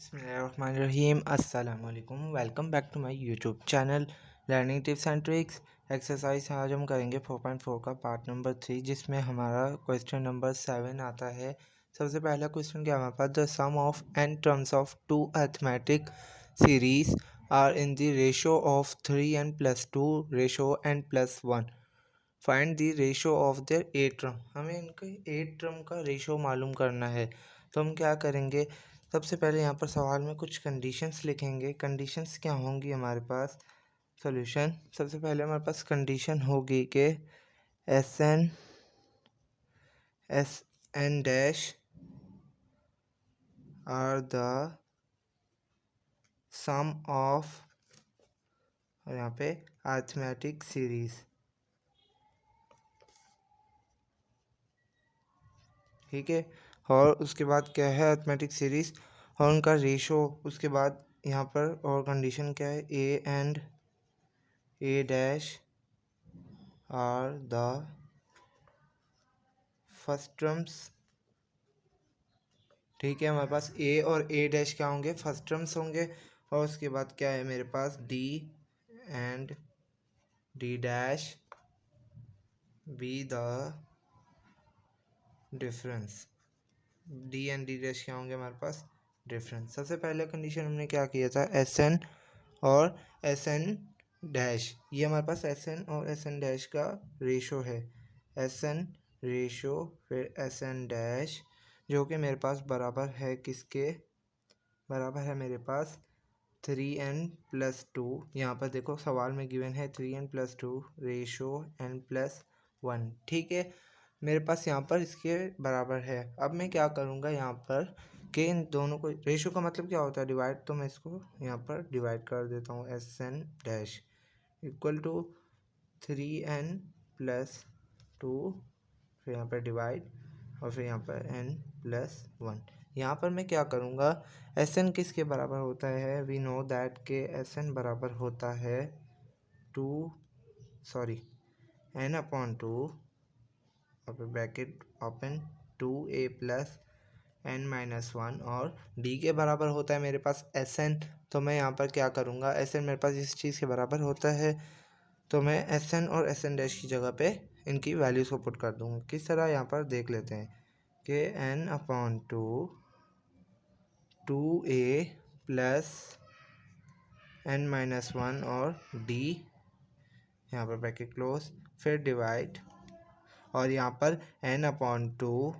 बिस्मिल्लाहिर्रहमानिर्रहीम अस्सलाम वालेकुम। Welcome back to my YouTube channel learning tips and tricks. Exercise आज हम करेंगे 4.4 का पार्ट नंबर 3, जिसमें हमारा क्वेश्चन नंबर 7 आता है। सबसे पहला क्वेश्चन क्या हमारे पास, the sum of n terms of two arithmetic series are in the ratio of 3n + 2 ratio n + 1, find the ratio of their 8 term. हमें इनके 8 टर्म का रेशो मालूम करना है। तो हम क्या करेंगे, सबसे पहले यहाँ पर सवाल में कुछ कंडीशंस लिखेंगे। कंडीशंस क्या होंगी हमारे पास, सॉल्यूशन। सबसे पहले हमारे पास कंडीशन होगी कि S N dash are the sum of, और यहाँ पे अरिथमेटिक सीरीज, ठीक है। और उसके बाद क्या है, अरिथमेटिक सीरीज और उनका रेशो। उसके बाद यहाँ पर और कंडीशन क्या है, A and A dash are the first terms, ठीक है। हमारे पास ए और ए डैश क्या होंगे, फर्स्ट टर्म्स होंगे। और उसके बाद क्या है मेरे पास, D and D dash B the difference. D and D dash क्या होंगे हमारे पास, डिफरेंस। सबसे पहले कंडीशन हमने क्या किया था, एस एन और एस एन डैश, ये हमारे पास एस एन और एस एन डैश का रेशो है। एस एन रेशो फिर एस एन डैश, जो कि मेरे पास बराबर है किसके, बराबर है मेरे पास 3n + 2। यहाँ पर देखो सवाल में गिवन है 3n + 2 रेशो n + 1, ठीक है। मेरे पास यहाँ पर इसके बराबर है। अब मैं क्या करूँगा यहाँ पर कि इन दोनों को, रेशो का मतलब क्या होता है, डिवाइड। तो मैं इसको यहाँ पर डिवाइड कर देता हूँ, S N dash equal to 3n + 2, फिर यहाँ पर डिवाइड, और फिर यहाँ पर n + 1। यहाँ पर मैं क्या करूँगा, एस एन किसके बराबर होता है, वी नो दैट के एस एन बराबर होता है n/2 bracket open 2a + n-1, और d के बराबर होता है मेरे पास एस एन। तो मैं यहाँ पर क्या करूँगा, एस एन मेरे पास इस चीज़ के बराबर होता है, तो मैं एस एन और एस एन डैश की जगह पे इनकी वैल्यूज़ को पुट कर दूँगा। किस तरह, यहाँ पर देख लेते हैं कि n/2 2a + n-1 और d, यहाँ पर ब्रैकेट क्लोज, फिर डिवाइड, और यहाँ पर n/2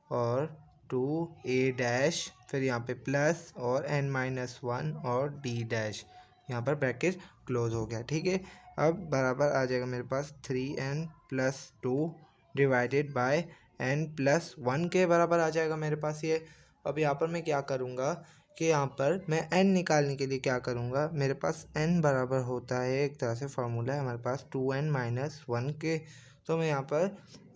और 2a डैश, फिर यहाँ पे प्लस और n-1 और d डैश, यहाँ पर ब्रैकेट क्लोज हो गया, ठीक है। अब बराबर आ जाएगा मेरे पास 3n + 2 डिवाइडेड बाय n + 1 के बराबर आ जाएगा मेरे पास ये। अब यहाँ पर मैं क्या करूँगा कि यहाँ पर मैं n निकालने के लिए क्या करूँगा, मेरे पास n बराबर होता है, एक तरह से फार्मूला है हमारे पास 2n - 1 के। तो मैं यहाँ पर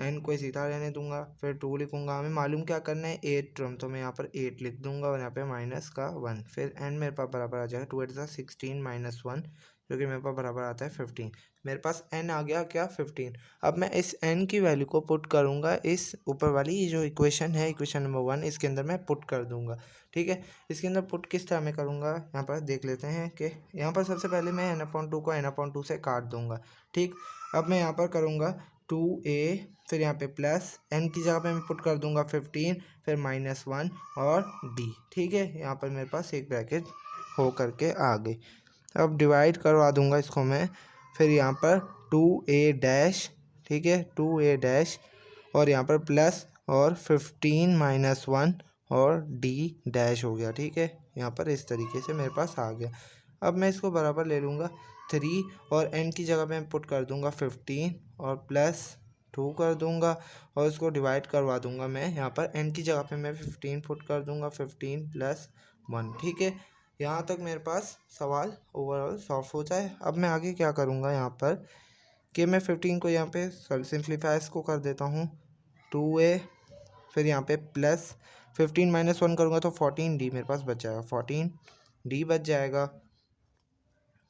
n को सीधा रहने दूंगा, फिर 2 लिखूंगा। हमें मालूम क्या करना है, 8 टर्म, तो मैं यहाँ पर 8 लिख दूंगा और यहाँ पे -1, फिर n मेरे पास बराबर आ जाएगा 2 × 16 - 1, जो कि मेरे पास बराबर आता है 15। मेरे पास n आ गया क्या, 15। अब मैं इस n की वैल्यू को पुट करूँगा इस ऊपर वाली जो इक्वेशन है, इक्वेशन नंबर 1, इसके अंदर मैं पुट कर दूँगा, ठीक है। इसके अंदर पुट किस तरह मैं करूँगा, यहाँ पर देख लेते हैं कि यहाँ पर सबसे पहले मैं n/2 को n/2 से काट दूँगा, ठीक। अब मैं यहाँ पर करूँगा 2a, फिर यहाँ पे प्लस n की जगह पे मैं पुट कर दूँगा 15, फिर -1 और d, ठीक है। यहाँ पर मेरे पास एक ब्रैकेट हो करके आ गई। अब डिवाइड करवा दूंगा इसको मैं, फिर यहाँ पर 2a डैश, ठीक है, 2a डैश, और यहाँ पर प्लस और 15 - 1 और d डैश हो गया, ठीक है। यहाँ पर इस तरीके से मेरे पास आ गया। अब मैं इसको बराबर ले लूँगा 3, और n की जगह पे मैं पुट कर दूँगा 15 और +2 कर दूँगा, और इसको डिवाइड करवा दूँगा मैं। यहाँ पर n की जगह पे मैं 15 पुट कर दूँगा, 15 + 1, ठीक है। यहाँ तक मेरे पास सवाल ओवरऑल सॉल्व हो जाए। अब मैं आगे क्या करूँगा यहाँ पर कि मैं 15 को यहाँ पे सिंप्लीफाई इसको कर देता हूँ 2a, फिर यहाँ पे प्लस 15 - 1 करूँगा तो 14d मेरे पास बच जाएगा, 14d बच जाएगा।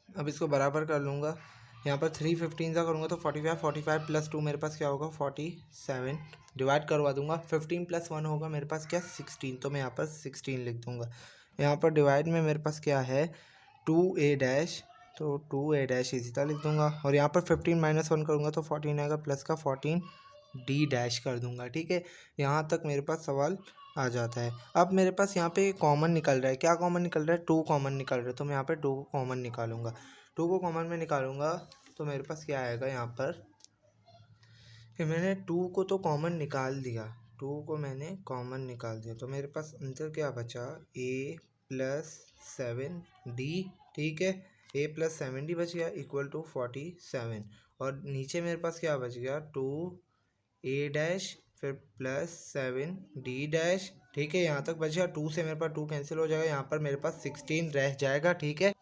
अब इसको बराबर कर लूँगा, यहाँ पर 3 15 का करूँगा तो 45, 45 + 2 मेरे पास क्या होगा 47, डिवाइड करवा दूँगा, 15 + 1 होगा मेरे पास क्या 16, तो मैं यहाँ पर 16 लिख दूँगा। यहाँ पर डिवाइड में मेरे पास क्या है 2a डैश, तो 2a डैश इसी तरह लिख दूंगा और यहाँ पर 15 माइनस 1 करूँगा तो 14 आएगा, प्लस का 14 d डैश कर दूंगा। ठीक है, यहाँ तक मेरे पास सवाल आ जाता है। अब मेरे पास यहाँ पे कॉमन निकल रहा है, क्या कॉमन निकल रहा है, 2 कॉमन निकल रहा है, तो मैं यहाँ पे 2 को कॉमन निकालूंगा। 2 को कॉमन में निकालूंगा तो मेरे पास क्या आएगा यहाँ पर कि मैंने 2 को तो कॉमन निकाल दिया, 2 को मैंने कॉमन निकाल दिया, तो मेरे पास आंसर क्या बचा a प्लस 7d। ठीक है, a प्लस 7d बच गया इक्वल टू 47 और नीचे मेरे पास क्या बच गया 2a डैश फिर प्लस 7d डैश। ठीक है, यहाँ तक बच गया, 2 से मेरे पास 2 कैंसिल हो जाएगा, यहाँ पर मेरे पास 16 रह जाएगा। ठीक है,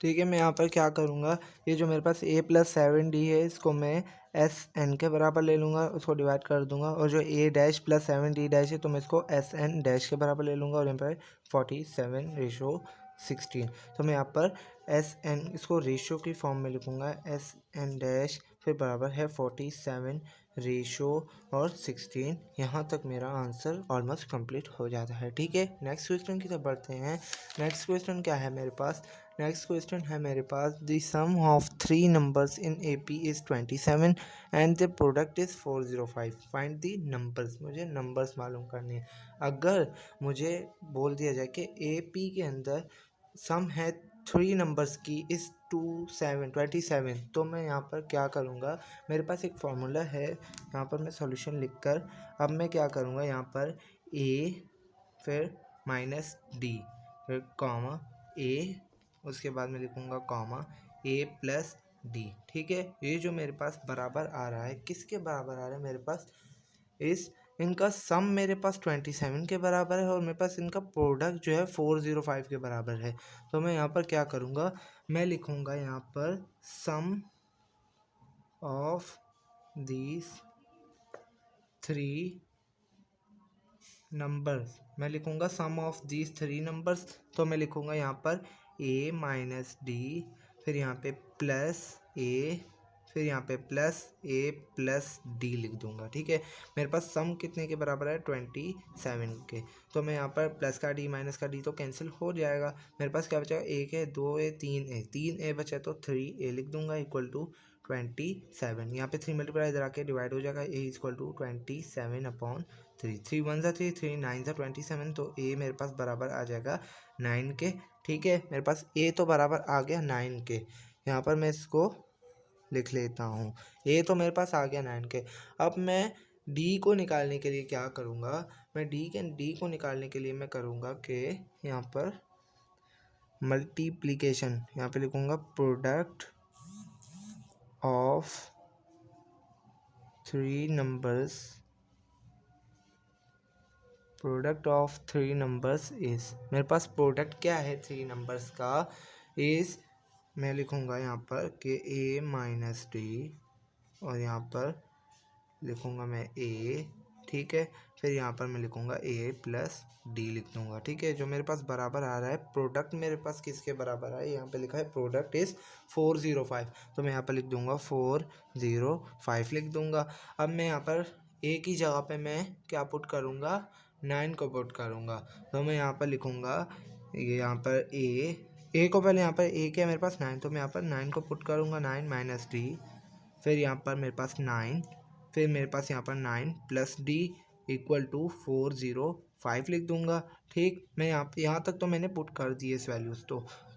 ठीक है, मैं यहाँ पर क्या करूँगा, ये जो मेरे पास a प्लस 7d है इसको मैं एस एन के बराबर ले लूँगा, उसको डिवाइड कर दूँगा, और जो a dash plus 7d dash है तो मैं इसको एस एन डैश के बराबर ले लूँगा, और यहाँ पर 47/16, तो मैं यहाँ पर एस एन इसको रेशियो की फॉर्म में लिखूँगा, एस एन डैश फिर बराबर है 47 रेशो और 16। यहाँ तक मेरा आंसर ऑलमोस्ट कंप्लीट हो जाता है। ठीक है, नेक्स्ट क्वेश्चन की तरफ बढ़ते हैं। नेक्स्ट क्वेश्चन क्या है मेरे पास, नेक्स्ट क्वेश्चन है मेरे पास the sum of 3 numbers in AP is 27 and the product is 405, find the numbers. मुझे नंबर्स मालूम करनी है। अगर मुझे बोल दिया जाए कि AP के अंदर सम है 3 नंबर्स की इज़ 27, तो मैं यहाँ पर क्या करूँगा, मेरे पास एक फार्मूला है, यहाँ पर मैं सॉल्यूशन लिखकर अब मैं क्या करूँगा, यहाँ पर a फिर माइनस d फिर कॉमा a, उसके बाद मैं लिखूँगा कॉमा a प्लस d। ठीक है, ये जो मेरे पास बराबर आ रहा है, किसके बराबर आ रहा है, मेरे पास इनका सम मेरे पास 27 के बराबर है और मेरे पास इनका प्रोडक्ट जो है 405 के बराबर है। तो मैं यहाँ पर क्या करूँगा, मैं लिखूँगा यहाँ पर सम ऑफ दीज 3 नंबर्स, मैं लिखूँगा सम ऑफ दीज 3 नंबर्स, तो मैं लिखूँगा यहाँ पर a माइनस डी फिर यहाँ पे प्लस a फिर यहाँ पे प्लस a प्लस d लिख दूंगा। ठीक है, मेरे पास सम कितने के बराबर है 27 के, तो मैं यहाँ पर प्लस का d माइनस का d तो कैंसिल हो जाएगा, मेरे पास क्या बचा 1 है 2 है 3 a बचा तो 3a लिख दूंगा इक्वल टू 27। यहाँ पे 3 मल्टीप्लाई इधर आके डिवाइड हो जाएगा, a इक्वल टू 27/3, 3 1 ज़ा 3 3 9 ज़ा 27, तो a मेरे पास बराबर आ जाएगा 9 के। ठीक है, मेरे पास a तो बराबर आ गया 9 के, यहाँ पर मैं इसको लिख लेता हूँ, a तो मेरे पास आ गया 9 के। अब मैं d को निकालने के लिए क्या करूँगा, मैं d को निकालने के लिए मैं करूँगा कि यहाँ पर मल्टीप्लिकेशन, यहाँ पे लिखूँगा product of 3 numbers, product of 3 numbers is, मेरे पास प्रोडक्ट क्या है 3 नंबर्स का, इज़ मैं लिखूँगा यहाँ पर कि a माइनस डी और यहाँ पर लिखूँगा मैं a। ठीक है, फिर यहाँ पर मैं लिखूँगा a प्लस डी लिख दूँगा। ठीक है, जो मेरे पास बराबर आ रहा है, प्रोडक्ट मेरे पास किसके बराबर है, यहाँ पे लिखा है प्रोडक्ट इज़ 405, तो मैं यहाँ पर लिख दूँगा 405 लिख दूँगा। अब मैं यहाँ पर a की जगह पे मैं क्या पुट करूँगा, 9 को पुट करूँगा, तो मैं यहाँ पर लिखूँगा ये यहाँ पर a को पहले यहाँ पर a क्या है मेरे पास 9, तो मैं यहाँ पर 9 को पुट करूँगा, 9 माइनस डी फिर यहाँ पर मेरे पास 9 फिर मेरे पास यहाँ पर 9 प्लस डी इक्वल टू 405 लिख दूँगा। ठीक, मैं यहाँ तक तो मैंने पुट कर दिए इस वैल्यूज़,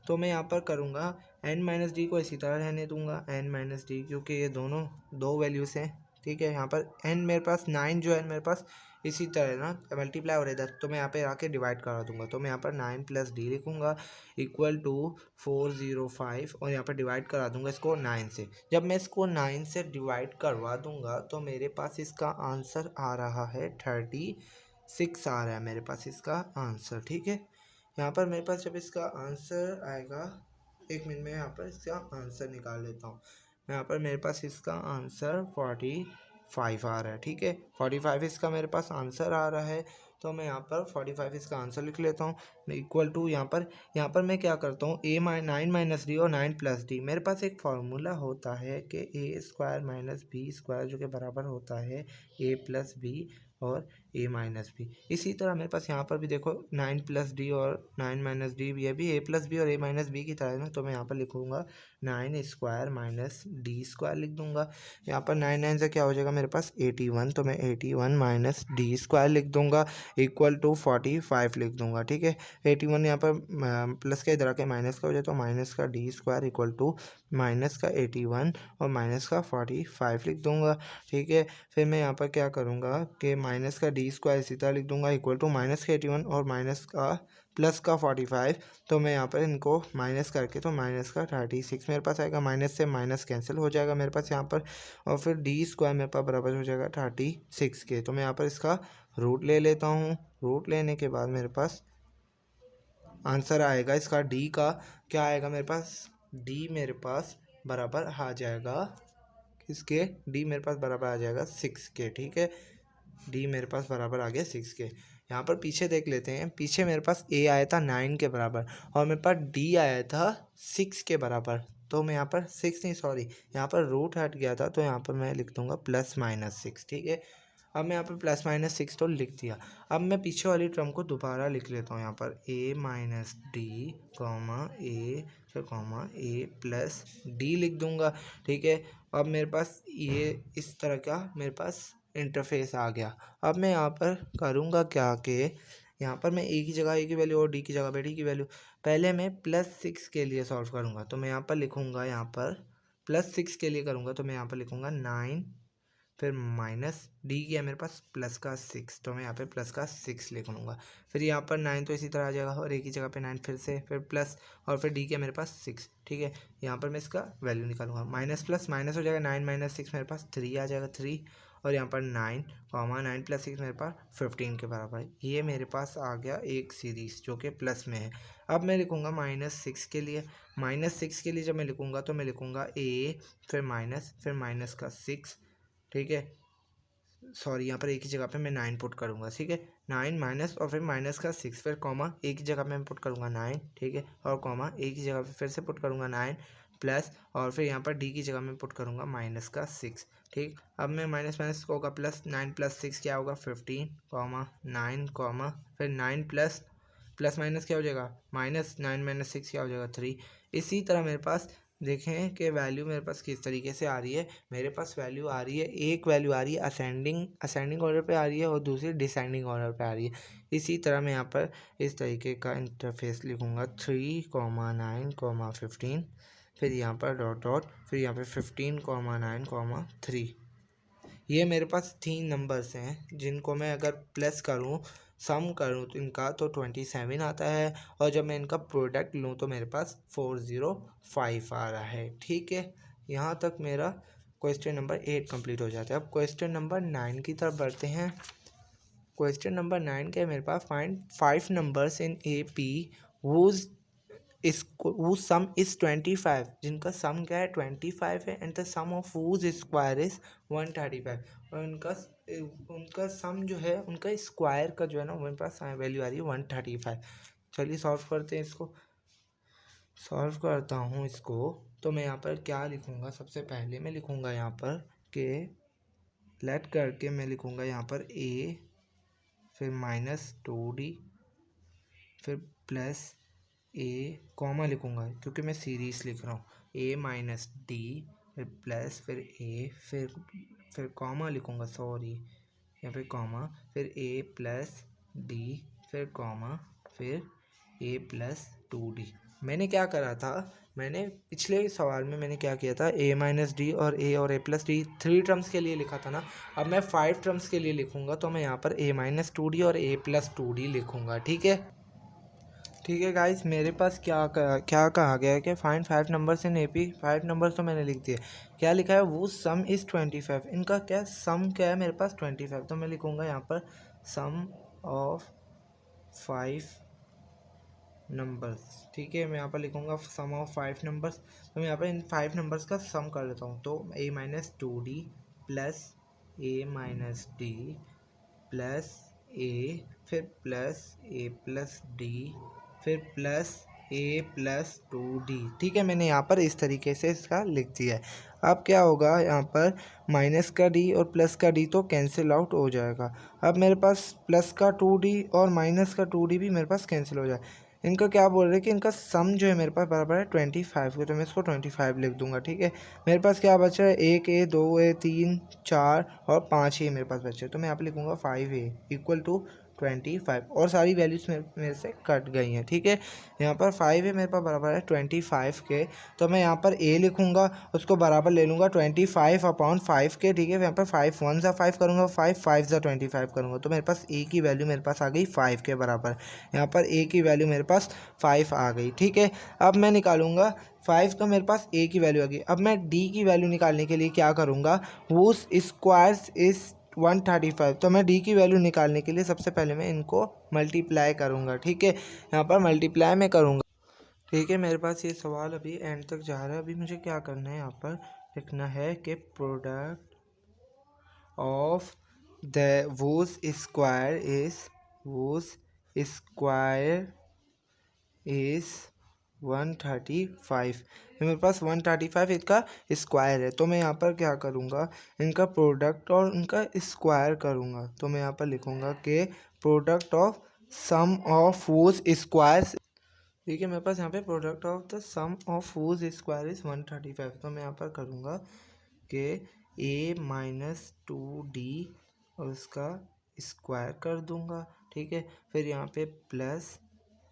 तो मैं यहाँ पर करूँगा n माइनस डी को इसी तरह रहने दूँगा, n माइनस डी, क्योंकि ये दोनों दो वैल्यूज़ हैं। ठीक है, यहाँ पर n मेरे पास 9 जो है मेरे पास इसी तरह ना मल्टीप्लाई हो रहा है, तो मैं यहाँ पे आके डिवाइड करा दूंगा, तो मैं यहाँ पर 9 प्लस डी लिखूँगा इक्वल टू 405 और यहाँ पर डिवाइड करा दूंगा इसको 9 से। जब मैं इसको 9 से डिवाइड करवा दूंगा तो मेरे पास इसका आंसर आ रहा है 36 आ रहा है मेरे पास इसका आंसर। ठीक है, यहाँ पर मेरे पास जब इसका आंसर आएगा, एक मिनट में यहाँ पर इसका आंसर निकाल लेता हूँ, यहाँ पर मेरे पास इसका आंसर 45 आ रहा है। ठीक है, 45 इसका मेरे पास आंसर आ रहा है, तो मैं यहाँ पर 45 इसका आंसर लिख लेता हूँ इक्वल टू यहाँ पर मैं क्या करता हूँ नाइन माइनस डी और 9 प्लस डी। मेरे पास एक फार्मूला होता है कि ए स्क्वायर माइनस बी स्क्वायर जो कि बराबर होता है ए प्लस बी और ए माइनस बी। इसी तरह मेरे पास यहाँ पर भी देखो 9 प्लस डी और 9 माइनस डी भी है, भी ए प्लस बी और ए माइनस बी की तरह है ना। तो मैं यहाँ पर लिखूँगा 9 स्क्वायर माइनस डी स्क्वायर लिख दूँगा। यहाँ पर 9 से क्या हो जाएगा मेरे पास 81, तो मैं 81 माइनस डी स्क्वायर लिख दूँगा इक्वल टू 45 लिख दूँगा। ठीक है, 81 यहाँ पर प्लस का इधर आके माइनस का हो जाए तो माइनस का D square equal to minus का 81 और माइनस का 45 लिख दूँगा। ठीक है, फिर मैं यहाँ पर क्या करूँगा कि माइनस का डी स्क्वायर इसी तरह लिख दूँगा इक्वल टू माइनस का 81 और माइनस का प्लस का 45। तो मैं यहाँ पर इनको माइनस करके तो माइनस का 36 मेरे पास आएगा, माइनस से माइनस कैंसिल हो जाएगा मेरे पास यहाँ पर, और फिर डी स्क्वायर मेरे पास बराबर हो जाएगा 36 के। तो मैं यहाँ पर इसका रूट ले लेता हूँ। रूट लेने के बाद मेरे पास आंसर आएगा इसका डी का क्या आएगा मेरे पास, डी मेरे पास बराबर आ जाएगा किसके, डी मेरे पास बराबर आ जाएगा 6 के। ठीक है, डी मेरे पास बराबर आ गया 6 के। यहाँ पर पीछे देख लेते हैं, पीछे मेरे पास ए आया था 9 के बराबर और मेरे पास डी आया था 6 के बराबर। तो मैं यहाँ पर 6 नहीं सॉरी यहाँ पर रूट हट गया था, तो यहाँ पर मैं लिख दूँगा प्लस माइनस 6। ठीक है, अब मैं यहाँ पर प्लस माइनस 6 तो लिख दिया। अब मैं पीछे वाली टर्म को दोबारा लिख लेता हूँ यहाँ पर ए माइनस डी कॉमा ए फिर कॉमा ए प्लस डी लिख दूँगा। ठीक है, अब मेरे पास ये इस तरह का मेरे पास इंटरफेस आ गया। अब मैं यहाँ पर करूँगा क्या कि यहाँ पर मैं ए की जगह ए की वैल्यू और डी की जगह पे डी की वैल्यू, पहले मैं +6 के लिए सॉल्व करूँगा। तो मैं यहाँ पर लिखूँगा, यहाँ पर +6 के लिए करूँगा तो मैं यहाँ पर लिखूँगा 9 फिर माइनस डी की है मेरे पास प्लस का 6, तो मैं यहाँ पे प्लस का 6 लिख लूँगा। फिर यहाँ पर 9 तो इसी तरह आ जाएगा और एक ही जगह पे 9 फिर से फिर प्लस और फिर डी की है मेरे पास 6। ठीक है, यहाँ पर मैं इसका वैल्यू निकालूंगा, माइनस प्लस माइनस हो जाएगा, 9 माइनस 6 मेरे पास 3 आ जाएगा 3, और यहाँ पर 9 प्लस 6 मेरे पास 15 के बराबर। ये मेरे पास आ गया एक सीरीज़ जो कि प्लस में है। अब मैं लिखूँगा -6 के लिए, -6 के लिए जब मैं लिखूँगा तो मैं लिखूँगा ए फिर माइनस का 6। ठीक है, सॉरी यहाँ पर एक ही जगह पे मैं 9 पुट करूँगा। ठीक है, 9 माइनस और फिर माइनस का 6 फिर कॉमा एक ही जगह पे मैं पुट करूँगा 9। ठीक है, और कॉमा एक ही जगह पे फिर से पुट करूँगा 9 प्लस और फिर यहाँ पर डी की जगह में पुट करूँगा माइनस का 6। ठीक, अब मैं माइनस माइनस को होगा प्लस, 9 प्लस 6 क्या होगा 15 कॉमा 9 कॉमा फिर 9 प्लस प्लस माइनस क्या हो जाएगा माइनस, 9 माइनस 6 क्या हो जाएगा 3। इसी तरह मेरे पास देखें कि वैल्यू मेरे पास किस तरीके से आ रही है। मेरे पास वैल्यू आ रही है, एक वैल्यू आ रही है असेंडिंग ऑर्डर पे आ रही है और दूसरी डिसेंडिंग ऑर्डर पे आ रही है। इसी तरह मैं यहाँ पर इस तरीके का इंटरफेस लिखूँगा 3, 9, 15 फिर यहाँ पर डॉट डॉट फिर यहाँ पे 15, 9, 3। ये मेरे पास 3 नंबर्स हैं जिनको मैं अगर प्लस करूँ सम करूँ तो इनका तो 27 आता है, और जब मैं इनका प्रोडक्ट लूँ तो मेरे पास 405 आ रहा है। ठीक है, यहाँ तक मेरा क्वेश्चन नंबर 8 कंप्लीट हो जाता है। अब क्वेश्चन नंबर 9 की तरफ बढ़ते हैं। क्वेश्चन नंबर 9 के मेरे पास find 5 numbers in A P whose sum is 25, जिनका सम क्या है 25 है, and the sum of whose square is 135, और उनका सम जो है उनका स्क्वायर का जो है ना मेरे पास वैल्यू आ रही है 135। चलिए सॉल्व करते हैं इसको। सॉल्व करता हूँ इसको, तो मैं यहाँ पर क्या लिखूँगा, सबसे पहले मैं लिखूँगा यहाँ पर कि लेट करके मैं लिखूँगा यहाँ पर ए फिर -2d फिर प्लस ए कॉमा लिखूँगा क्योंकि मैं सीरीज़ लिख रहा हूँ, ए माइनस डी फिर प्लस फिर ए फिर कॉमा लिखूँगा, सॉरी यहाँ पे कॉमा फिर ए प्लस डी फिर कॉमा फिर ए प्लस 2d। मैंने क्या करा था, मैंने पिछले सवाल में मैंने क्या किया था, ए माइनस डी और ए प्लस डी 3 टर्म्स के लिए लिखा था ना। अब मैं 5 टर्म्स के लिए लिखूँगा, तो मैं यहाँ पर ए माइनस 2d और ए प्लस 2d लिखूँगा। ठीक है गाइस, मेरे पास क्या कहा गया है कि find 5 numbers in AP. 5 numbers तो मैंने लिख दिए। क्या लिखा है, वो सम इज़ 25। इनका क्या सम क्या है मेरे पास 25, तो मैं लिखूँगा यहाँ पर सम ऑफ 5 नंबर्स। ठीक है, मैं यहाँ पर लिखूँगा सम ऑफ 5 नंबर्स। तो मैं यहाँ पर इन 5 नंबर्स का सम कर लेता हूँ, तो ए माइनस 2d प्लस ए माइनस डी प्लस ए, फिर प्लस ए प्लस डी, फिर प्लस ए प्लस 2d। ठीक है, मैंने यहाँ पर इस तरीके से इसका लिख दिया है। अब क्या होगा, यहाँ पर माइनस का डी और प्लस का डी तो कैंसिल आउट हो जाएगा। अब मेरे पास प्लस का 2d और माइनस का 2d भी मेरे पास कैंसिल हो जाए। इनका क्या बोल रहे हैं कि इनका सम जो है मेरे पास बराबर है 25 के, तो मैं इसको 25 लिख दूंगा। ठीक है, मेरे पास क्या बचा है, 1a 2a 3 4 और 5a मेरे पास बचे, तो मैं यहाँ पे लिखूंगा 5a इक्वल टू 25 और सारी वैल्यूज मेरे से कट गई हैं। ठीक है, यहाँ पर 5 है मेरे पास बराबर है 25 के, तो मैं यहाँ पर a लिखूंगा, उसको बराबर ले लूँगा 25 अपॉन 5 के। ठीक है, यहाँ पर 5 1 ज़ा 5 करूँगा, 5 5 ज़ा 25 करूँगा, तो मेरे पास a की वैल्यू मेरे पास आ गई 5 के बराबर। यहाँ पर a की वैल्यू मेरे पास 5 आ गई। ठीक है, अब मैं निकालूंगा 5 का, मेरे पास a की वैल्यू आ गई। अब मैं d की वैल्यू निकालने के लिए क्या करूँगा, whose स्क्वायर्स इज 135, तो मैं डी की वैल्यू निकालने के लिए सबसे पहले मैं इनको मल्टीप्लाई करूँगा। ठीक है, यहाँ पर मल्टीप्लाई मैं करूँगा। ठीक है, मेरे पास ये सवाल अभी एंड तक जा रहा है। अभी मुझे क्या करना है, यहाँ पर लिखना है कि product of the whose square is 135। मेरे पास 135 इसका स्क्वायर है, तो मैं यहाँ पर क्या करूँगा, इनका प्रोडक्ट और इनका स्क्वायर करूँगा। तो मैं यहाँ पर लिखूँगा कि product of sum of whose squares. ठीक है, मेरे पास यहाँ पे product of the sum of whose square is 135, तो मैं यहाँ पर करूँगा कि a माइनस 2d और उसका स्क्वायर कर दूँगा। ठीक है, फिर यहाँ पे प्लस,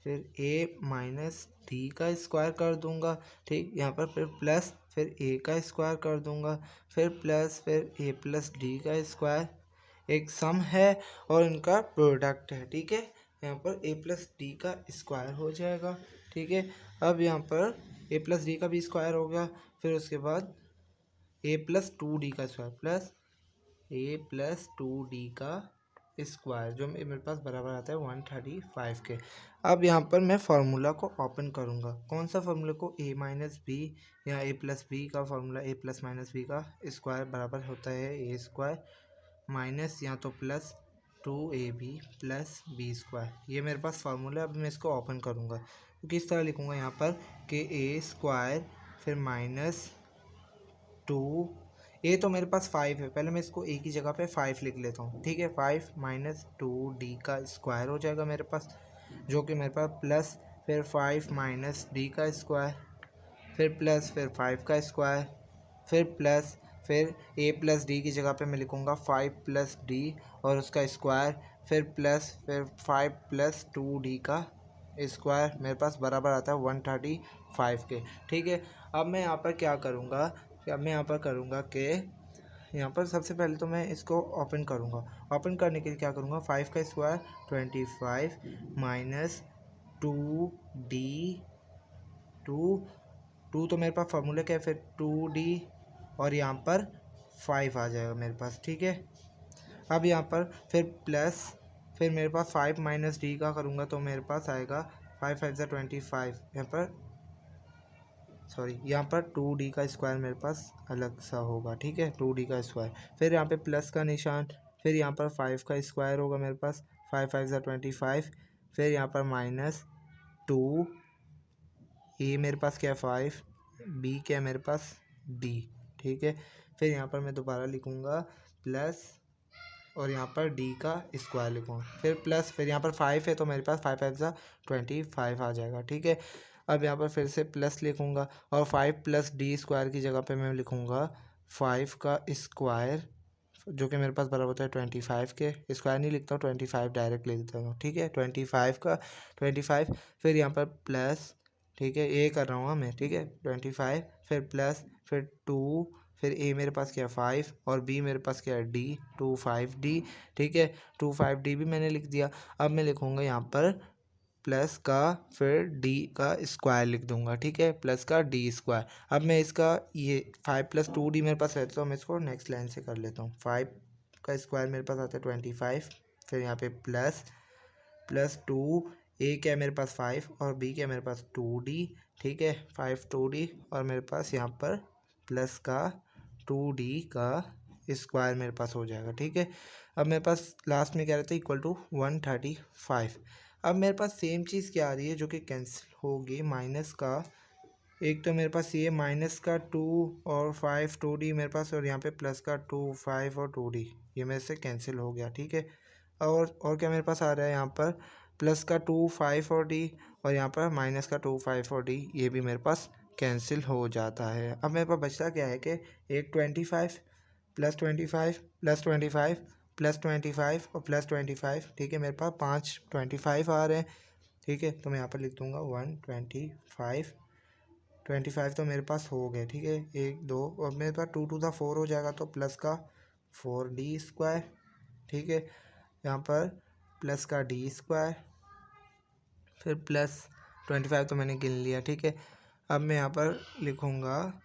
फिर a माइनस डी का स्क्वायर कर दूंगा। ठीक, यहाँ पर फिर प्लस, फिर a का स्क्वायर कर दूंगा, फिर प्लस, फिर a प्लस डी का स्क्वायर। एक सम है और इनका प्रोडक्ट है। ठीक है, यहाँ पर a प्लस डी का स्क्वायर हो जाएगा। ठीक है, अब यहाँ पर a प्लस डी का भी स्क्वायर हो गया, फिर उसके बाद a प्लस 2d का square plus a plus 2d का स्क्वायर, जो मेरे पास बराबर आता है 135 के। अब यहाँ पर मैं फार्मूला को ओपन करूँगा। कौन सा फार्मूला को, a माइनस बी या a प्लस बी का formula, a plus minus B का स्क्वायर बराबर होता है a स्क्वायर माइनस या तो plus 2ab plus B square. ये मेरे पास फार्मूला है। अब मैं इसको ओपन करूँगा, तो किस तरह लिखूँगा यहाँ पर कि a स्क्वायर फिर माइनस 2, ए तो मेरे पास 5 है, पहले मैं इसको ए की जगह पे 5 लिख लेता हूँ। ठीक है, 5 माइनस 2d का स्क्वायर हो जाएगा मेरे पास, जो कि मेरे पास प्लस, फिर 5 माइनस डी का स्क्वायर, फिर प्लस, फिर 5 का स्क्वायर, फिर प्लस, फिर ए प्लस डी की जगह पे मैं लिखूँगा 5 प्लस डी और उसका स्क्वायर, फिर प्लस, फिर 5 प्लस 2d का स्क्वायर, मेरे पास बराबर आता है 135 के। ठीक है, अब मैं यहाँ पर क्या करूँगा, अब मैं यहाँ पर करूँगा कि यहाँ पर सबसे पहले तो मैं इसको ओपन करूँगा। ओपन करने के लिए क्या करूँगा, 5 का स्क्वायर 25 माइनस 2d, 2 तो मेरे पास फार्मूला क्या है, फिर 2d और यहाँ पर 5 आ जाएगा मेरे पास। ठीक है, अब यहाँ पर फिर प्लस, फिर मेरे पास 5 माइनस डी का करूँगा, तो मेरे पास आएगा 5 5 25, यहाँ पर सॉरी, यहाँ पर 2d का स्क्वायर मेरे पास अलग सा होगा। ठीक है, 2d का स्क्वायर, फिर यहाँ पे प्लस का निशान, फिर यहाँ पर 5 का स्क्वायर होगा मेरे पास, 5 5 25, फिर यहाँ पर माइनस 2, ए मेरे पास क्या है 5, बी क्या है मेरे पास d। ठीक है, फिर यहाँ पर मैं दोबारा लिखूँगा प्लस और यहाँ पर d का स्क्वायर लिखूँगा, फिर प्लस, फिर यहाँ पर 5 है तो मेरे पास 5 5 25 आ जाएगा। ठीक है, अब यहाँ पर फिर से प्लस लिखूँगा और 5 प्लस डी स्क्वायर की जगह पे मैं लिखूँगा 5 का स्क्वायर, जो कि मेरे पास बराबर होता है 25 के। स्क्वायर नहीं लिखता हूँ, 25 डायरेक्ट लिख देता हूँ। ठीक है, 25 का 25, फिर यहाँ पर प्लस, ठीक है, ए कर रहा हूँ मैं। ठीक है, 25, फिर प्लस, फिर 2, फिर ए मेरे पास क्या है 5 और बी मेरे पास क्या है डी, 25d। ठीक है, 25d भी मैंने लिख दिया। अब मैं लिखूँगा यहाँ पर प्लस का, फिर डी का स्क्वायर लिख दूंगा। ठीक है, प्लस का डी स्क्वायर। अब मैं इसका ये 5 प्लस 2d मेरे पास रहता है, तो मैं इसको नेक्स्ट लाइन से कर लेता हूँ। 5 का स्क्वायर मेरे पास आता है 25, फिर यहाँ पे प्लस, प्लस 2, ए क्या है मेरे पास 5 और बी क्या है मेरे पास 2d। ठीक है, 5 2d और मेरे पास यहाँ पर प्लस का 2d का स्क्वायर मेरे पास हो जाएगा। ठीक है, अब मेरे पास लास्ट में क्या रहता है इक्वल टू 135। अब मेरे पास सेम चीज़ क्या आ रही है जो कि कैंसिल होगी, माइनस का एक तो मेरे पास ये माइनस का 2 और 5 2d मेरे पास, और यहाँ पे प्लस का 2 5 और 2d ये मेरे से कैंसिल हो गया। ठीक है, और क्या मेरे पास आ रहा है यहाँ पर प्लस का 2 5 और d, और यहाँ पर माइनस का 2 5 और d ये भी मेरे पास कैंसिल हो जाता है। अब मेरे पास बचता क्या है कि एक 25 प्लस 25 प्लस 25 प्लस 25 और प्लस 25। ठीक है, मेरे पास 5 25 आ रहे हैं। ठीक है, तो मैं यहाँ पर लिख दूँगा 125 25 तो मेरे पास हो गए। ठीक है, 1 2 और मेरे पास 2 टू द 4 हो जाएगा तो प्लस का 4d²। ठीक है, यहाँ पर प्लस का d², फिर प्लस 25 तो मैंने गिन लिया। ठीक है, अब मैं यहाँ पर लिखूँगा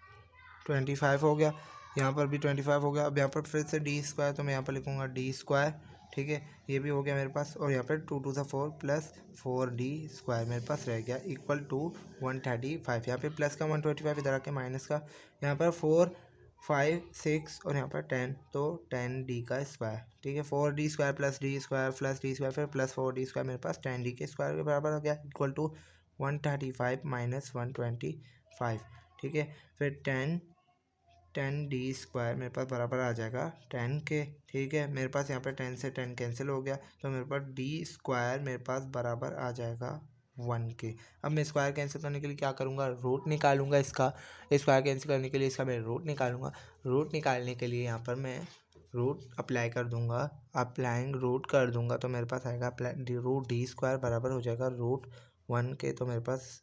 25 हो गया, यहाँ पर भी 25 हो गया। अब यहाँ पर फिर से d² तो मैं यहाँ पर लिखूँगा d²। ठीक है, ये भी हो गया मेरे पास, और यहाँ पर 2 टू द 4 प्लस 4d² मेरे पास रह गया इक्वल टू 135। यहाँ पे प्लस का 125 इधर आके माइनस का, यहाँ पर 4 5 6 और यहाँ पर 10 तो 10d²। ठीक है, 4d² प्लस d² फिर प्लस 4d² मेरे पास 10d के स्क्वायर के बराबर हो गया इक्वल टू 135 माइनस 125। ठीक है, फिर 10d² मेरे पास बराबर आ जाएगा 10 के। ठीक है, मेरे पास यहाँ पर 10 से 10 कैंसिल हो गया तो मेरे पास d² मेरे पास बराबर आ जाएगा 1 के। अब मैं स्क्वायर कैंसिल करने के लिए क्या करूँगा, रूट निकालूंगा इसका। स्क्वायर कैंसिल करने के लिए इसका मैं रूट निकालूंगा। रूट निकालने के लिए यहाँ पर मैं रूट अप्लाई कर दूंगा, अप्लाइंग रूट कर दूंगा तो मेरे पास आएगा रूट d² बराबर हो जाएगा रूट 1 के। तो मेरे पास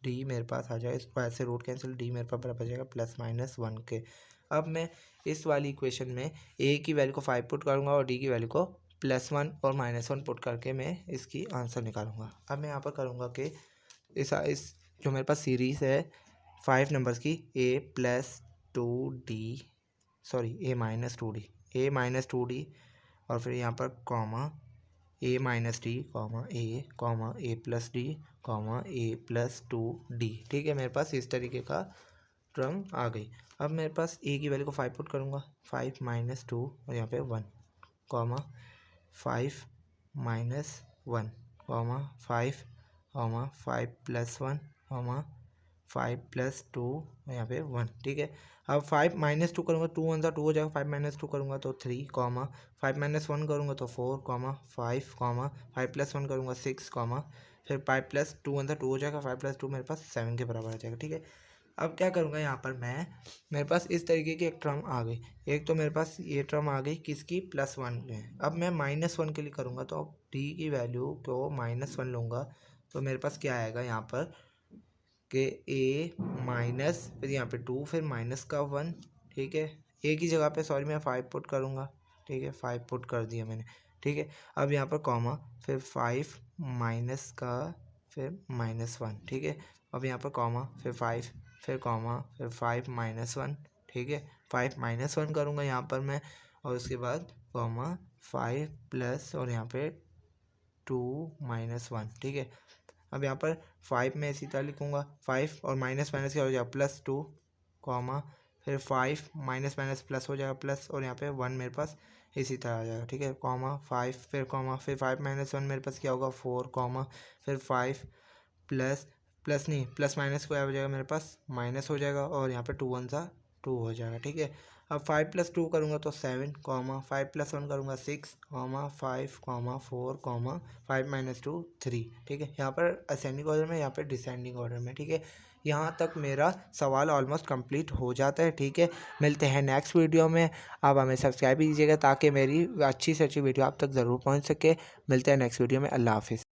d मेरे पास आ जाएगा, स्क्वायर से रूट कैंसिल, d मेरे पास बराबर हो जाएगा प्लस माइनस 1 के। अब मैं इस वाली इक्वेशन में a की वैल्यू को 5 पुट करूँगा और d की वैल्यू को +1 और -1 पुट करके मैं इसकी आंसर निकालूंगा। अब मैं यहाँ पर करूँगा कि इस जो मेरे पास सीरीज़ है 5 नंबर्स की a - 2d और फिर यहाँ पर comma a - d a + d a + 2d। ठीक है, मेरे पास इस तरीके का टर्म आ गई। अब मेरे पास a की वैल्यू को 5 पुट करूँगा, 5 - 2 और यहाँ पे 1 5 - 1 5 5 + 1 5 + 2 और यहाँ पे 1। ठीक है, अब 5 - 2 करूँगा, 2 1 2 हो जाएगा, 5 - 2 करूँगा तो 3 5 - 1 करूँगा तो 4 5 5 + 1 करूँगा 6 फिर 5 + 2 1 2 हो जाएगा, 5 + 2 मेरे पास 7 के बराबर आ जाएगा। ठीक है, अब क्या करूँगा यहाँ पर मैं, मेरे पास इस तरीके की एक टर्म आ गई। एक तो मेरे पास ये टर्म आ गई किसकी, +1 में। अब मैं -1 के लिए करूँगा तो d की वैल्यू को -1 लूँगा तो मेरे पास क्या आएगा यहाँ पर कि a माइनस फिर यहाँ पे 2 फिर माइनस का 1। ठीक है, a की जगह पे सॉरी मैं 5 पुट करूँगा। ठीक है, 5 पुट कर दिया मैंने। ठीक है, अब यहाँ पर कॉमा फिर 5 माइनस का फिर -1। ठीक है, अब यहाँ पर कॉमा फिर 5 फिर कॉमा फिर 5 - 1। ठीक है, 5 - 1 करूँगा यहाँ पर मैं, और उसके बाद कॉमा 5 प्लस और यहाँ पे 2 - 1। ठीक है, अब यहाँ पर 5 में इसी तरह लिखूँगा, 5 और माइनस माइनस क्या हो जाएगा +2 कॉमा फिर 5 माइनस माइनस प्लस हो जाएगा प्लस, और यहाँ पे 1 मेरे पास इसी तरह आ जाएगा। ठीक है, कॉमा 5 फिर 5 - 1 मेरे पास क्या होगा 4 कॉमा फिर 5 प्लस नहीं प्लस माइनस क्या हो जाएगा मेरे पास माइनस हो जाएगा, और यहाँ पे 2 1 2 हो जाएगा। ठीक है, अब 5 + 2 करूँगा तो 7 5 + 1 करूँगा 6 5 4 5 - 2 3। ठीक है, यहाँ पर असेंडिंग ऑर्डर में, यहाँ पर डिसेंडिंग ऑर्डर में। ठीक है, यहाँ तक मेरा सवाल ऑलमोस्ट कंप्लीट हो जाता है। ठीक है, मिलते हैं नेक्स्ट वीडियो में। आप हमें सब्सक्राइब कीजिएगा ताकि मेरी अच्छी से अच्छी वीडियो आप तक ज़रूर पहुँच सके। मिलते हैं नेक्स्ट वीडियो में। अल्लाह हाफिज़।